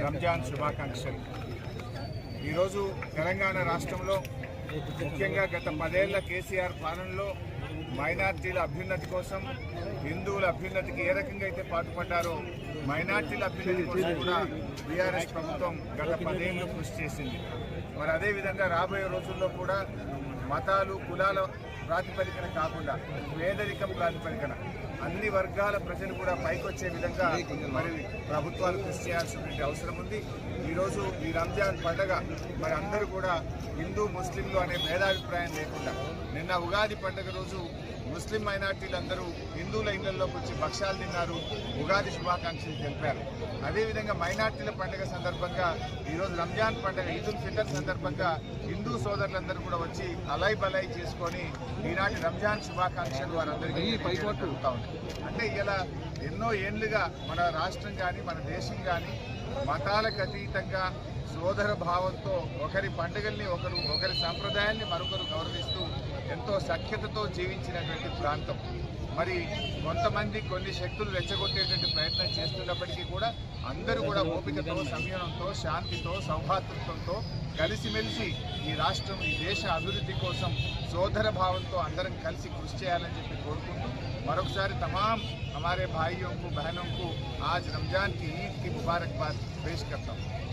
రంజాన్ శుభాకాంక్షలు। ఈరోజు తెలంగాణ రాష్ట్రంలో ముఖ్యంగా గత 10 ఏళ్ల కేసీఆర్ పాలనలో మైనార్టీల అభ్యున్నతి కోసం, హిందువుల అభ్యున్నతికి ఏ రకంగా అయితే పాటుపడ్డారో మైనార్టీల అభ్యున్నతి కోసం కూడా బీఆర్ఎస్ ప్రభుత్వం గత 10 ఏళ్లు కృషి చేసింది। మరి అదేవిధంగా రాబోయే రోజుల్లో కూడా మతాలు కులాల ప్రాతిపదికన కాకుండా పేదరికం ప్రాతిపదికన అన్ని వర్గాల ప్రజలు కూడా పైకొచ్చే విధంగా మరి ప్రభుత్వాలు కృషి చేయాల్సిన అవసరం ఉంది। ఈరోజు ఈ రంజాన్ పండుగ మరి అందరూ కూడా హిందూ ముస్లింలు అనే భేదాభిప్రాయం లేకుండా నిన్న ఉగాది పండుగ రోజు ముస్లిం మైనార్టీలందరూ హిందువుల ఇళ్లలోకి వచ్చి భక్ష్యాలు తిన్నారు, ఉగాది శుభాకాంక్షలు తెలిపారు। అదేవిధంగా మైనార్టీల పండుగ సందర్భంగా ఈరోజు రంజాన్ పండుగ ఈదుల్ ఫితర్ సందర్భంగా హిందూ సోదరులందరూ కూడా వచ్చి అలై బలై చేసుకొని ఈనాటి రంజాన్ శుభాకాంక్షలు వారందరికీ జరుగుతూ ఉంది। అంటే ఇలా ఎన్నో ఏళ్లుగా మన రాష్ట్రం కానీ మన దేశం కానీ మతాలకు అతీతంగా సోదర భావంతో ఒకరి పండుగల్ని ఒకరి సంప్రదాయాల్ని మరొకరు గౌరవిస్తూ ఎంతో సఖ్యతతో జీవించినటువంటి ప్రాంతం। మరి కొంతమంది కొన్ని శక్తులు రెచ్చగొట్టేటువంటి ప్రయత్నం చేస్తున్నప్పటికీ కూడా అందరూ కూడా ఓపికతో, సంయమనంతో, శాంతితో, సౌభాతృత్వంతో కలిసిమెలిసి ఈ రాష్ట్రం ఈ దేశ అభివృద్ధి కోసం సోదర భావంతో అందరం కలిసి కృషి చేయాలని చెప్పి కోరుకుంటూ మరొకసారి तमाम हमारे भाइयों को बहनों को आज रमज़ान की ईद की मुबारकबाद पेश करता हूँ।